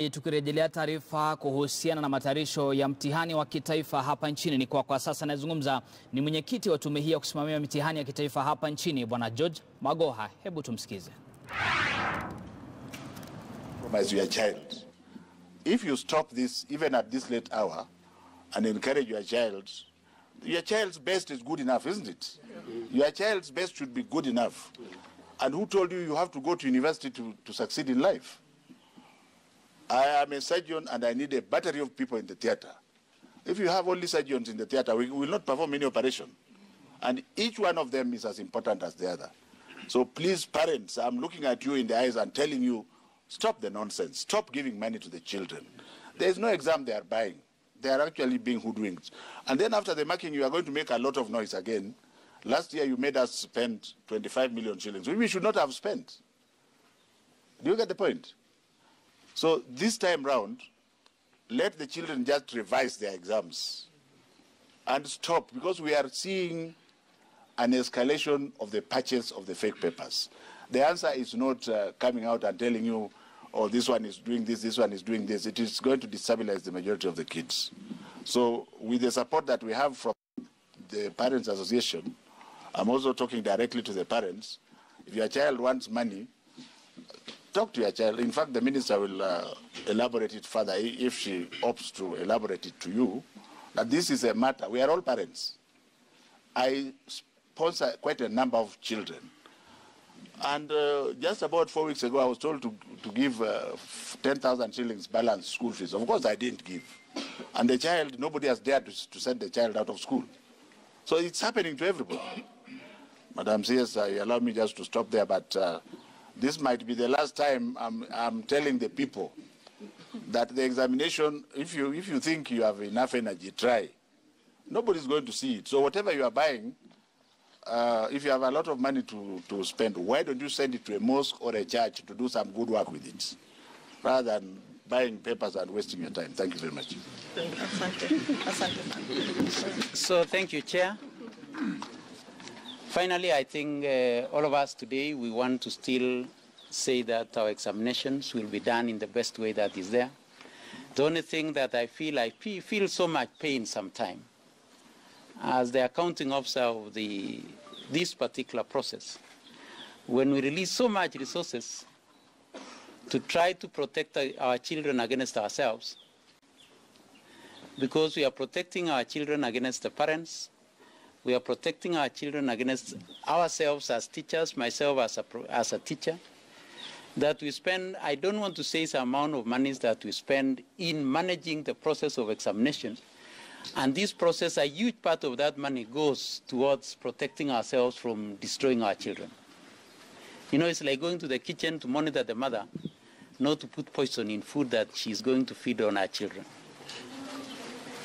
Tukirejelea taarifa kuhusiana na matayarisho ya mtihani wa kitaifa hapa nchini, ni kwa sasa nazungumza ni mwenyekiti wa tume hii ya kusimamia mitihani ya kitaifa hapa nchini, Bwana George Magoha. Hebu tumsikize. As your child, if you stop this even at this late hour and encourage your child's best is good enough, isn't it? Your child's best should be good enough. And who told you you have to go to university to succeed in life? I am a surgeon and I need a battery of people in the theater. If you have only surgeons in the theater, we will not perform any operation. And each one of them is as important as the other. So please, parents, I'm looking at you in the eyes and telling you, stop the nonsense. Stop giving money to the children. There is no exam they are buying. They are actually being hoodwinked. And then after the marking, you are going to make a lot of noise again. Last year, you made us spend 25 million shillings, which we should not have spent. Do you get the point? So this time round, let the children just revise their exams and stop, because we are seeing an escalation of the purchase of the fake papers. The answer is not coming out and telling you, oh, this one is doing this one is doing this. It is going to destabilize the majority of the kids. So with the support that we have from the Parents Association, I'm also talking directly to the parents. If your child wants money, talk to your child. In fact, the minister will elaborate it further if she opts to elaborate it to you, that this is a matter. We are all parents. I sponsor quite a number of children. And just about 4 weeks ago, I was told to give 10,000 shillings balance school fees. Of course, I didn't give. And the child, nobody has dared to send the child out of school. So it's happening to everybody. Madam CS, allow me just to stop there, but this might be the last time I'm telling the people that the examination, if you think you have enough energy, try. Nobody's going to see it. So whatever you are buying, if you have a lot of money to spend, why don't you send it to a mosque or a church to do some good work with it, rather than buying papers and wasting your time? Thank you very much. So thank you, Chair. Finally, I think all of us today, we want to still say that our examinations will be done in the best way that is there. The only thing that I feel so much pain sometimes, as the accounting officer of this particular process, when we release so much resources to try to protect our children against ourselves, because we are protecting our children against the parents, we are protecting our children against ourselves as teachers, myself as a teacher, that we spend, I don't want to say the amount of money that we spend in managing the process of examination. And this process, a huge part of that money goes towards protecting ourselves from destroying our children. You know, it's like going to the kitchen to monitor the mother, not to put poison in food that she's going to feed on our children.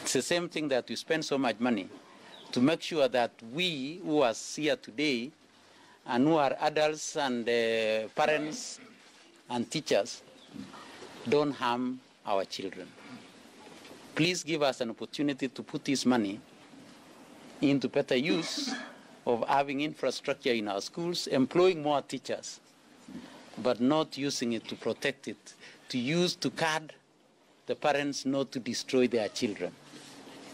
It's the same thing that we spend so much money to make sure that we who are here today and who are adults and parents and teachers don't harm our children. Please give us an opportunity to put this money into better use of having infrastructure in our schools, employing more teachers, but not using it to protect it, to use to guard the parents not to destroy their children.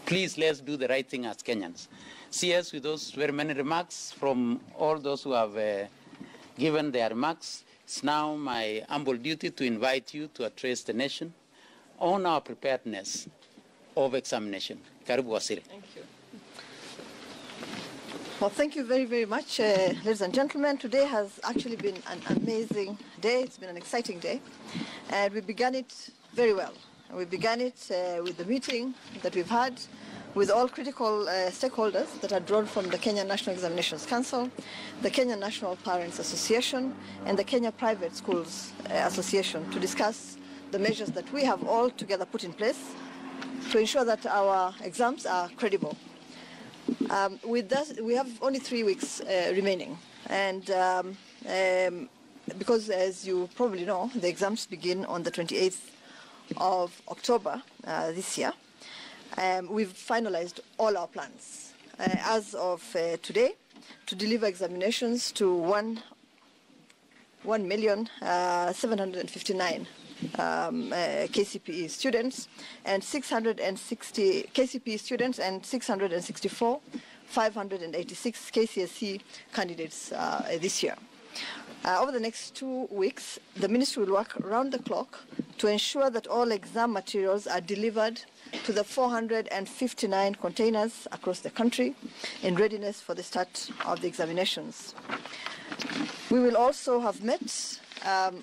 Please, let's do the right thing as Kenyans. CS, with those very many remarks from all those who have given their remarks, it's now my humble duty to invite you to address the nation on our preparedness of examination. Karibu Waziri. Thank you. Well, thank you very, very much, ladies and gentlemen. Today has actually been an amazing day. It's been an exciting day. And we began it very well. We began it with the meeting that we've had with all critical stakeholders that are drawn from the Kenya National Examinations Council, the Kenya National Parents Association, and the Kenya Private Schools Association to discuss the measures that we have all together put in place to ensure that our exams are credible. With that, we have only 3 weeks remaining. And because, as you probably know, the exams begin on the 28th of October this year, we've finalized all our plans as of today to deliver examinations to 1,759,000 KCPE students and 660 KCPE students and 664 586 KCSE candidates this year. Over the next 2 weeks, the Ministry will work around the clock to ensure that all exam materials are delivered to the 459 containers across the country in readiness for the start of the examinations. We will also have met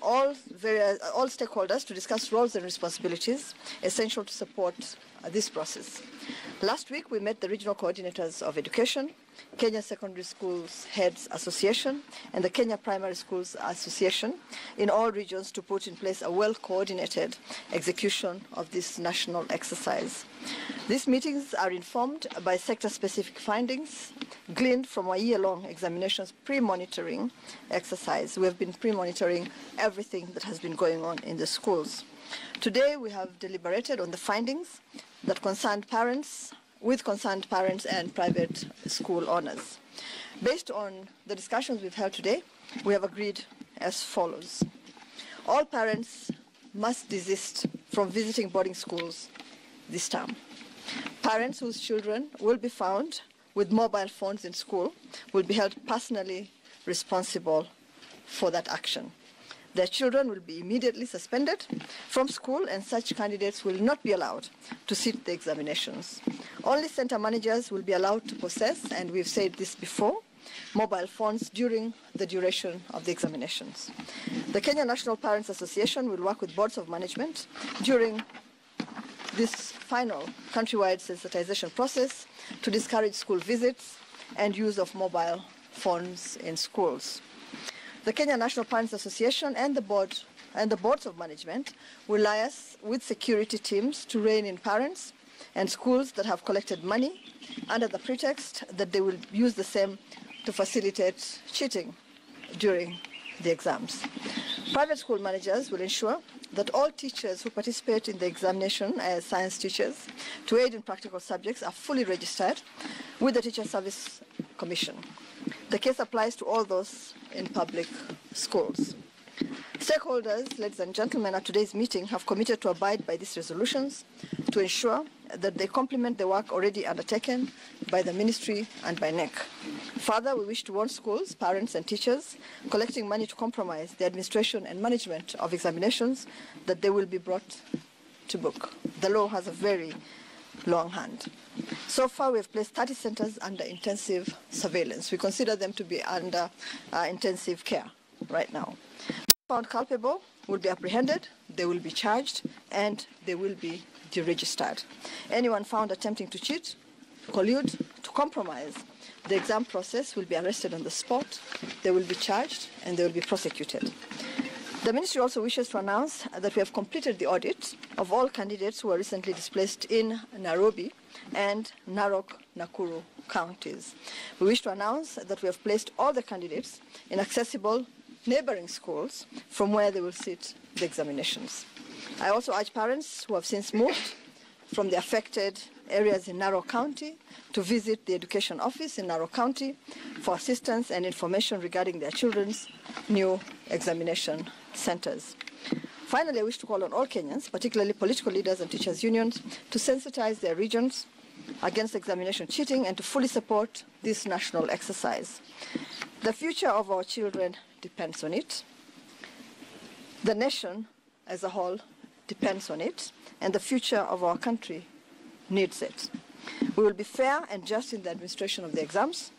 all stakeholders to discuss roles and responsibilities essential to support this process. Last week, we met the regional coordinators of education, Kenya Secondary Schools Heads Association, and the Kenya Primary Schools Association in all regions to put in place a well-coordinated execution of this national exercise. These meetings are informed by sector-specific findings gleaned from our year-long examinations pre-monitoring exercise. We have been pre-monitoring everything that has been going on in the schools. Today, we have deliberated on the findings that concerned parents and private school owners. Based on the discussions we've held today, we have agreed as follows. All parents must desist from visiting boarding schools this term. Parents whose children will be found with mobile phones in school will be held personally responsible for that action. Their children will be immediately suspended from school, and such candidates will not be allowed to sit the examinations. Only center managers will be allowed to possess, and we've said this before, mobile phones during the duration of the examinations. The Kenya National Parents Association will work with boards of management during this final countrywide sensitization process to discourage school visits and use of mobile phones in schools. The Kenya National Parents Association and the boards of management will liaise with security teams to rein in parents and schools that have collected money under the pretext that they will use the same to facilitate cheating during the exams. Private school managers will ensure that all teachers who participate in the examination as science teachers to aid in practical subjects are fully registered with the Teacher Service Commission. The case applies to all those in public schools. Stakeholders, ladies and gentlemen, at today's meeting have committed to abide by these resolutions to ensure that they complement the work already undertaken by the Ministry and by NEC. Further, we wish to warn schools, parents and teachers collecting money to compromise the administration and management of examinations that they will be brought to book. The law has a very long hand. So far, we have placed 30 centers under intensive surveillance. We consider them to be under intensive care right now. Found culpable will be apprehended, they will be charged, and they will be deregistered. Anyone found attempting to cheat, collude, to compromise the exam process will be arrested on the spot, they will be charged, and they will be prosecuted. The Ministry also wishes to announce that we have completed the audit of all candidates who were recently displaced in Nairobi and Narok, Nakuru counties. We wish to announce that we have placed all the candidates in accessible neighboring schools from where they will sit the examinations. I also urge parents who have since moved from the affected areas in Narok County to visit the Education Office in Narok County for assistance and information regarding their children's new examination centers. Finally, I wish to call on all Kenyans, particularly political leaders and teachers' unions, to sensitize their regions against examination cheating and to fully support this national exercise. The future of our children depends on it. The nation as a whole depends on it, and the future of our country needs it. We will be fair and just in the administration of the exams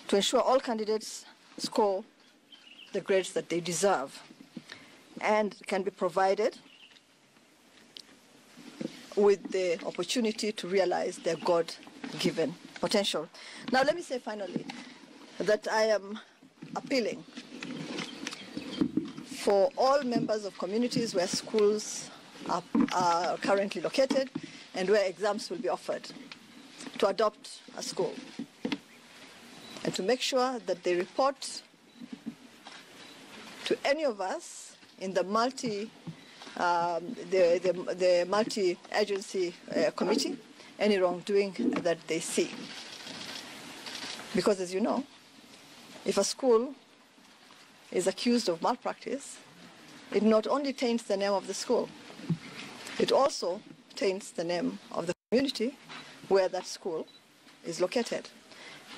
to ensure all candidates score the grades that they deserve and can be provided with the opportunity to realize their God-given potential. Now, let me say finally that I am appealing for all members of communities where schools are currently located and where exams will be offered to adopt a school and to make sure that they report to any of us in the multi-agency committee any wrongdoing that they see. Because as you know, if a school is accused of malpractice, it not only taints the name of the school, It also taints the name of the community where that school is located.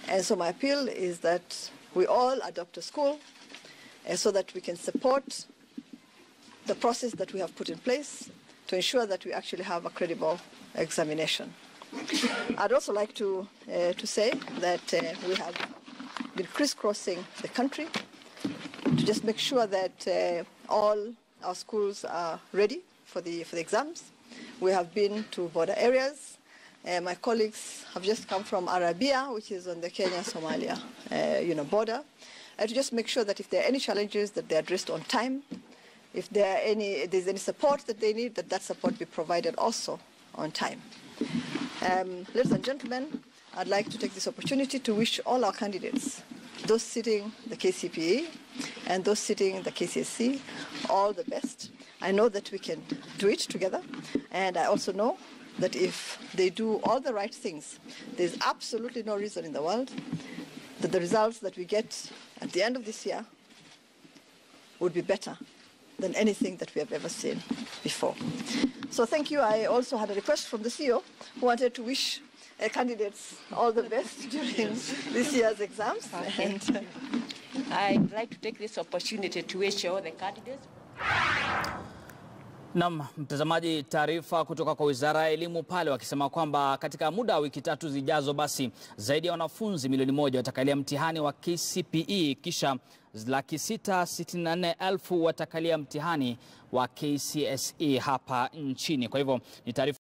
And so my appeal is that we all adopt a school so that we can support the process that we have put in place to ensure that we actually have a credible examination. I'd also like to say that we have been crisscrossing the country to just make sure that all our schools are ready for the exams. We have been to border areas. My colleagues have just come from Arabia, which is on the Kenya-Somalia border, to just make sure that if there are any challenges, that they're addressed on time. If there's any support that they need, that support be provided also on time. Ladies and gentlemen, I'd like to take this opportunity to wish all our candidates, those sitting the KCPE and those sitting the KCSE, all the best. I know that we can do it together, and I also know that if they do all the right things, there's absolutely no reason in the world that the results that we get at the end of this year would be better than anything that we have ever seen before. So thank you. I also had a request from the CEO who wanted to wish candidates all the best during this year's exams. Okay. I'd like to take this opportunity to wish all the candidates. Naam, mtazamaji, taarifa kutoka kwa Wizara ya Elimu pale wakisema kwamba katika muda wa wiki 3 zijazo basi zaidi ya wanafunzi milioni 1 watakalia mtihani wa KCPE, kisha 664,000 watakalia mtihani wa KCSE hapa nchini. Kwa hivyo ni taarifa